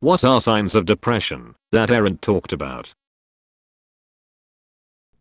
What are signs of depression that Arent talked about?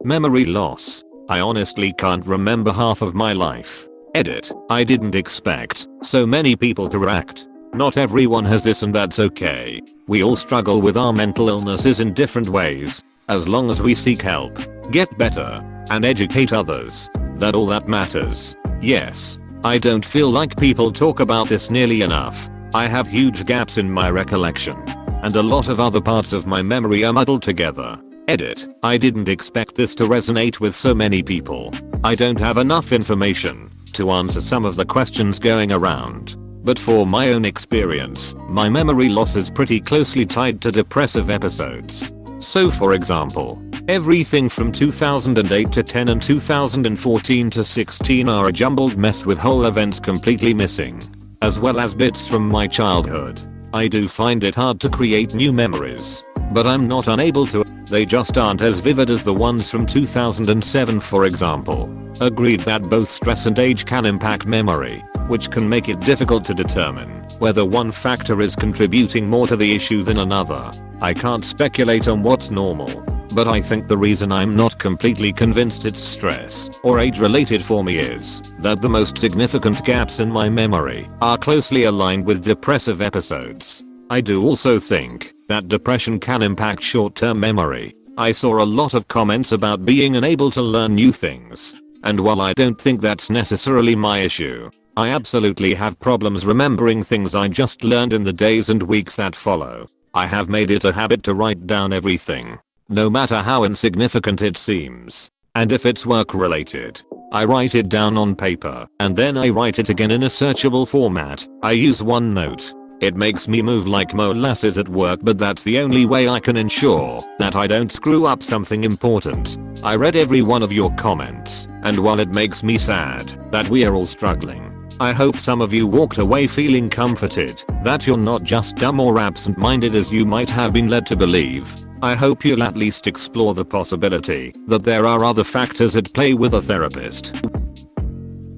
Memory loss. I honestly can't remember half of my life. Edit. I didn't expect so many people to react. Not everyone has this and that's okay. We all struggle with our mental illnesses in different ways. As long as we seek help, get better, and educate others, that's all that matters. Yes, I don't feel like people talk about this nearly enough. I have huge gaps in my recollection, and a lot of other parts of my memory are muddled together. Edit. I didn't expect this to resonate with so many people. I don't have enough information to answer some of the questions going around. But for my own experience, my memory loss is pretty closely tied to depressive episodes. So for example, everything from 2008 to 10 and 2014 to 16 are a jumbled mess with whole events completely missing, as well as bits from my childhood. I do find it hard to create new memories, but I'm not unable to. They just aren't as vivid as the ones from 2007 for example. Agreed that both stress and age can impact memory, which can make it difficult to determine whether one factor is contributing more to the issue than another. I can't speculate on what's normal, but I think the reason I'm not completely convinced it's stress or age related for me is that the most significant gaps in my memory are closely aligned with depressive episodes. I do also think that depression can impact short-term memory. I saw a lot of comments about being unable to learn new things, and while I don't think that's necessarily my issue, I absolutely have problems remembering things I just learned in the days and weeks that follow. I have made it a habit to write down everything, no matter how insignificant it seems. And if it's work related, I write it down on paper and then I write it again in a searchable format. I use OneNote. It makes me move like molasses at work, but that's the only way I can ensure that I don't screw up something important. I read every one of your comments, and while it makes me sad that we are all struggling, I hope some of you walked away feeling comforted that you're not just dumb or absent-minded as you might have been led to believe. I hope you'll at least explore the possibility that there are other factors at play with a therapist.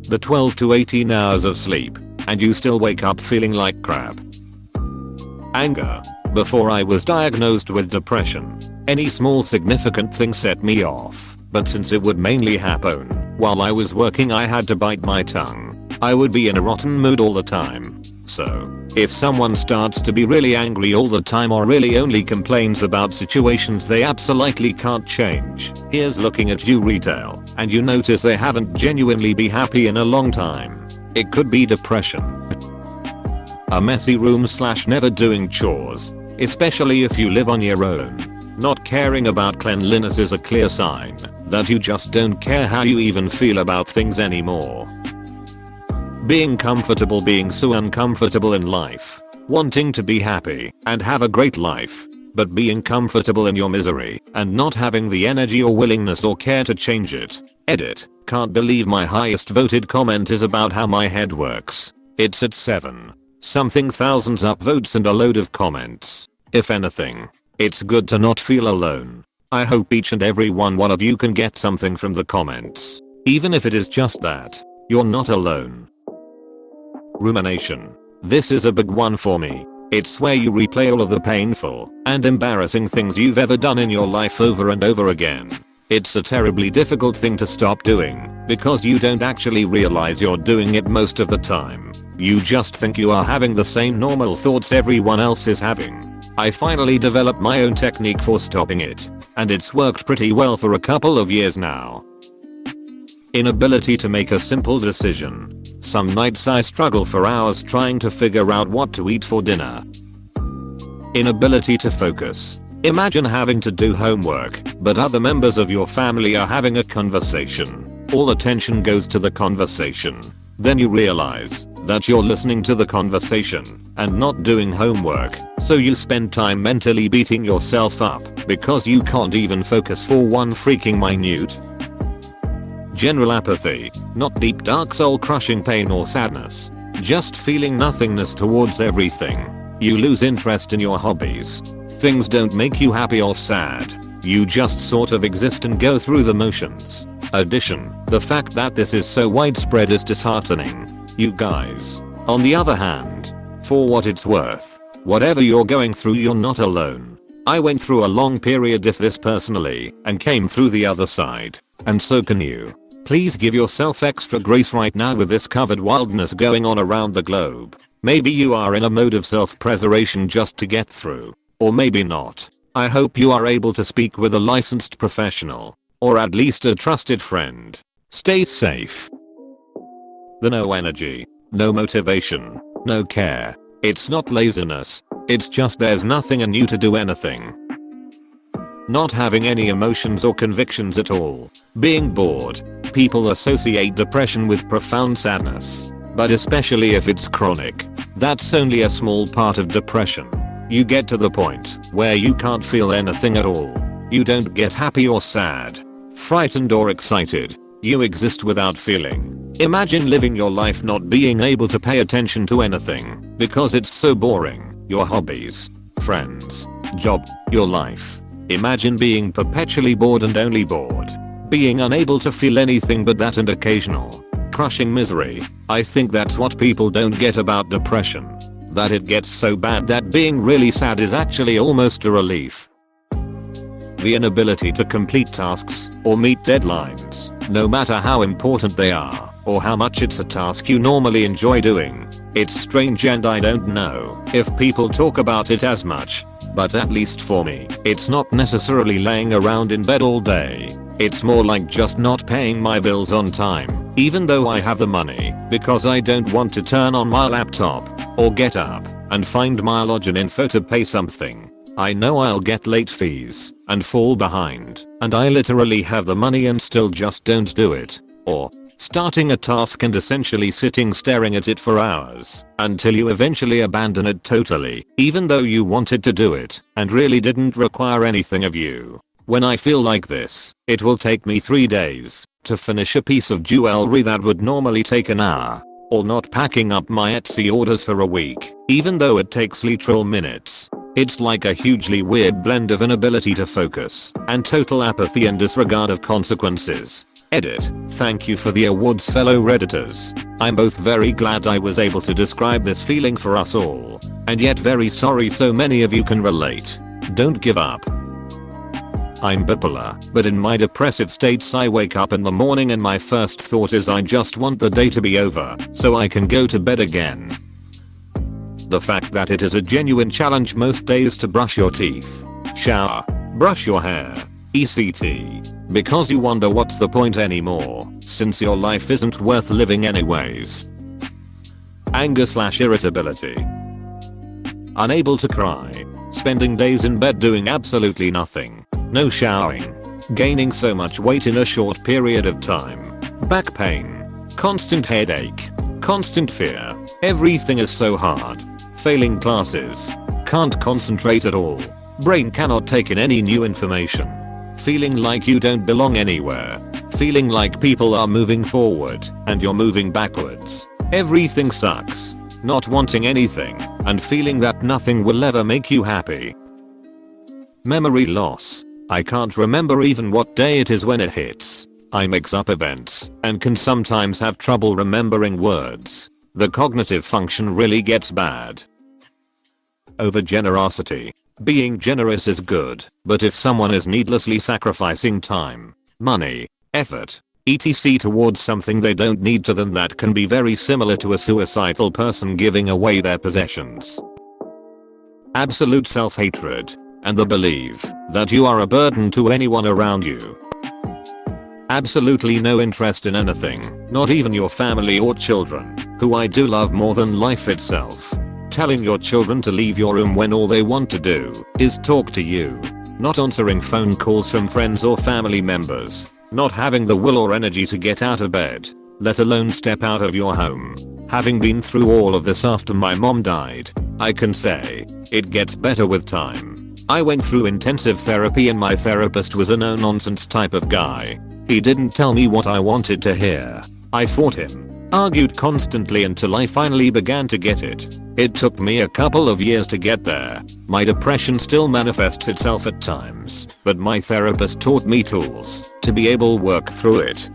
The 12 to 18 hours of sleep, and you still wake up feeling like crap. Anger. Before I was diagnosed with depression, any small significant thing set me off, but since it would mainly happen while I was working, I had to bite my tongue. I would be in a rotten mood all the time. So, if someone starts to be really angry all the time or really only complains about situations they absolutely can't change, here's looking at you retail, and you notice they haven't genuinely been happy in a long time. It could be depression. A messy room / never doing chores, especially if you live on your own. Not caring about cleanliness is a clear sign that you just don't care how you even feel about things anymore. Being comfortable being so uncomfortable in life. Wanting to be happy and have a great life, but being comfortable in your misery and not having the energy or willingness or care to change it. Edit. Can't believe my highest voted comment is about how my head works. It's at 7 something thousands upvotes and a load of comments. If anything, it's good to not feel alone. I hope each and every one of you can get something from the comments. Even if it is just that you're not alone. Rumination. This is a big one for me. It's where you replay all of the painful and embarrassing things you've ever done in your life over and over again. It's a terribly difficult thing to stop doing because you don't actually realize you're doing it most of the time. You just think you are having the same normal thoughts everyone else is having. I finally developed my own technique for stopping it, and it's worked pretty well for a couple of years now. Inability to make a simple decision. Some nights I struggle for hours trying to figure out what to eat for dinner. Inability to focus. Imagine having to do homework, but other members of your family are having a conversation. All attention goes to the conversation. Then you realize that you're listening to the conversation and not doing homework, so you spend time mentally beating yourself up because you can't even focus for one freaking minute. General apathy. Not deep dark soul crushing pain or sadness. Just feeling nothingness towards everything. You lose interest in your hobbies. Things don't make you happy or sad. You just sort of exist and go through the motions. Addition. The fact that this is so widespread is disheartening. You guys. On the other hand, for what it's worth, Whatever you're going through, you're not alone. I went through a long period of this personally and came through the other side. And so can you. Please give yourself extra grace right now with this covered wildness going on around the globe. Maybe you are in a mode of self-preservation just to get through. Or maybe not. I hope you are able to speak with a licensed professional. Or at least a trusted friend. Stay safe. The no energy. No motivation. No care. It's not laziness. It's just there's nothing in you to do anything. Not having any emotions or convictions at all. Being bored. People associate depression with profound sadness. But especially if it's chronic. That's only a small part of depression. You get to the point where you can't feel anything at all. You don't get happy or sad, frightened or excited. You exist without feeling. Imagine living your life not being able to pay attention to anything because it's so boring. Your hobbies, friends, job, your life. Imagine being perpetually bored and only bored. Being unable to feel anything but that and occasional, crushing misery. I think that's what people don't get about depression. That it gets so bad that being really sad is actually almost a relief. The inability to complete tasks or meet deadlines, no matter how important they are, or how much it's a task you normally enjoy doing. It's strange and I don't know if people talk about it as much, but at least for me, it's not necessarily laying around in bed all day. It's more like just not paying my bills on time, even though I have the money, because I don't want to turn on my laptop, or get up, and find my login info to pay something. I know I'll get late fees, and fall behind, and I literally have the money and still just don't do it. Or, starting a task and essentially sitting staring at it for hours, until you eventually abandon it totally, even though you wanted to do it, and really didn't require anything of you. When I feel like this, it will take me 3 days to finish a piece of jewelry that would normally take an hour. Or not packing up my Etsy orders for a week, even though it takes literal minutes. It's like a hugely weird blend of inability to focus and total apathy and disregard of consequences. Edit. Thank you for the awards, fellow Redditors. I'm both very glad I was able to describe this feeling for us all, and yet very sorry so many of you can relate. Don't give up. I'm bipolar, but in my depressive states I wake up in the morning and my first thought is I just want the day to be over so I can go to bed again. The fact that it is a genuine challenge most days to brush your teeth, shower, brush your hair, etc. Because you wonder what's the point anymore, since your life isn't worth living anyways. Anger/irritability. Unable to cry. Spending days in bed doing absolutely nothing. No showering. Gaining so much weight in a short period of time. Back pain. Constant headache. Constant fear. Everything is so hard. Failing classes. Can't concentrate at all. Brain cannot take in any new information. Feeling like you don't belong anywhere. Feeling like people are moving forward and you're moving backwards. Everything sucks. Not wanting anything and feeling that nothing will ever make you happy. Memory loss. I can't remember even what day it is when it hits. I mix up events and can sometimes have trouble remembering words. The cognitive function really gets bad. Overgenerosity. Being generous is good, but if someone is needlessly sacrificing time, money, effort, etc. towards something they don't need to, then that can be very similar to a suicidal person giving away their possessions. Absolute self-hatred. And the belief that you are a burden to anyone around you. Absolutely no interest in anything, not even your family or children, who I do love more than life itself. Telling your children to leave your room when all they want to do is talk to you. Not answering phone calls from friends or family members. Not having the will or energy to get out of bed, let alone step out of your home. Having been through all of this after my mom died, I can say, it gets better with time. I went through intensive therapy and my therapist was a no-nonsense type of guy. He didn't tell me what I wanted to hear. I fought him, argued constantly until I finally began to get it. It took me a couple of years to get there. My depression still manifests itself at times, but my therapist taught me tools to be able to work through it.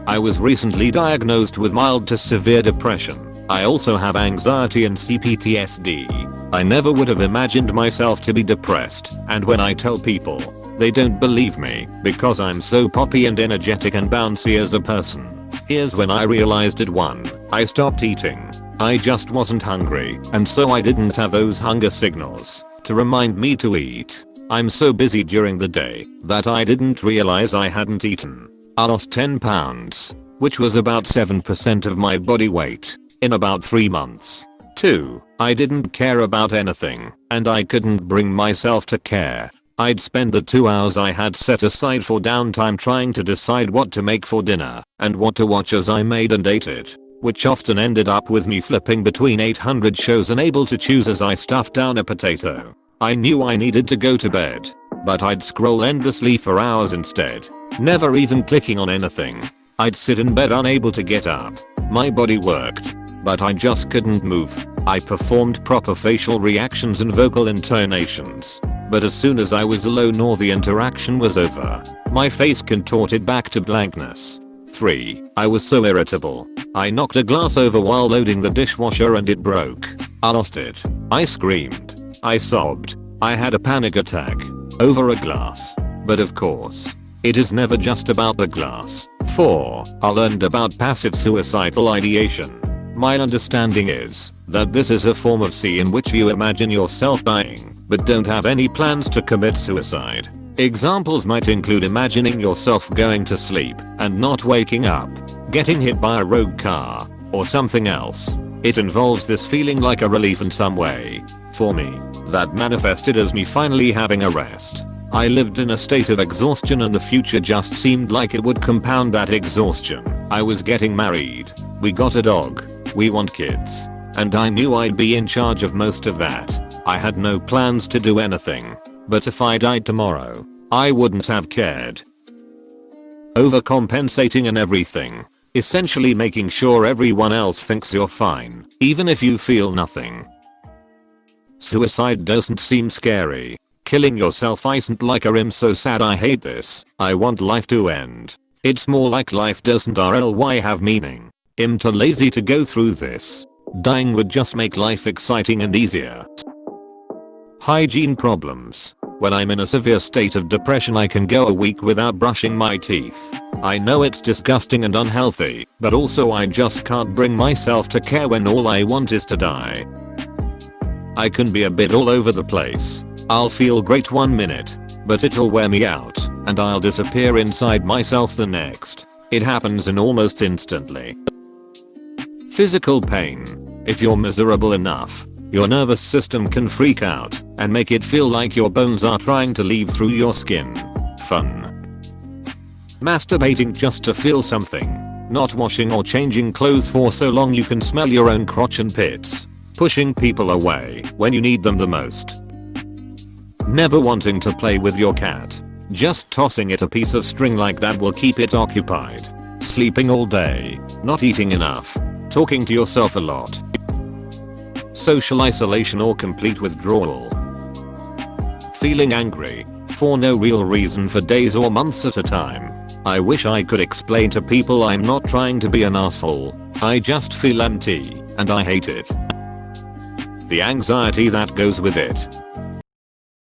I was recently diagnosed with mild to severe depression. I also have anxiety and CPTSD. I never would have imagined myself to be depressed, and when I tell people, they don't believe me because I'm so poppy and energetic and bouncy as a person. Here's when I realized it. 1. I stopped eating. I just wasn't hungry, and so I didn't have those hunger signals to remind me to eat. I'm so busy during the day that I didn't realize I hadn't eaten. I lost 10 pounds, which was about 7% of my body weight, in about 3 months. 2. I didn't care about anything, and I couldn't bring myself to care. I'd spend the 2 hours I had set aside for downtime trying to decide what to make for dinner and what to watch as I made and ate it, which often ended up with me flipping between 800 shows unable to choose as I stuffed down a potato. I knew I needed to go to bed, but I'd scroll endlessly for hours instead, never even clicking on anything. I'd sit in bed unable to get up. My body worked, but I just couldn't move. I performed proper facial reactions and vocal intonations, but as soon as I was alone or the interaction was over, my face contorted back to blankness. 3. I was so irritable. I knocked a glass over while loading the dishwasher and it broke. I lost it. I screamed. I sobbed. I had a panic attack over a glass. But of course, it is never just about the glass. 4. I learned about passive suicidal ideation. My understanding is that this is a form of C in which you imagine yourself dying, but don't have any plans to commit suicide. Examples might include imagining yourself going to sleep and not waking up, getting hit by a rogue car, or something else. It involves this feeling like a relief in some way. For me, that manifested as me finally having a rest. I lived in a state of exhaustion and the future just seemed like it would compound that exhaustion. I was getting married. We got a dog. We want kids. And I knew I'd be in charge of most of that. I had no plans to do anything. But if I died tomorrow, I wouldn't have cared. Overcompensating and everything. Essentially making sure everyone else thinks you're fine, even if you feel nothing. Suicide doesn't seem scary. Killing yourself isn't like I'm so sad I hate this, I want life to end. It's more like life doesn't really have meaning. I'm too lazy to go through this. Dying would just make life exciting and easier. Hygiene problems. When I'm in a severe state of depression I can go a week without brushing my teeth. I know it's disgusting and unhealthy, but also I just can't bring myself to care when all I want is to die. I can be a bit all over the place. I'll feel great one minute, but it'll wear me out, and I'll disappear inside myself the next. It happens in almost instantly. Physical pain. If you're miserable enough, your nervous system can freak out and make it feel like your bones are trying to leave through your skin. Fun. Masturbating just to feel something. Not washing or changing clothes for so long you can smell your own crotch and pits. Pushing people away when you need them the most. Never wanting to play with your cat. Just tossing it a piece of string like that will keep it occupied. Sleeping all day. Not eating enough. Talking to yourself a lot. Social isolation or complete withdrawal. Feeling angry for no real reason for days or months at a time. I wish I could explain to people I'm not trying to be an asshole. I just feel empty and I hate it. The anxiety that goes with it.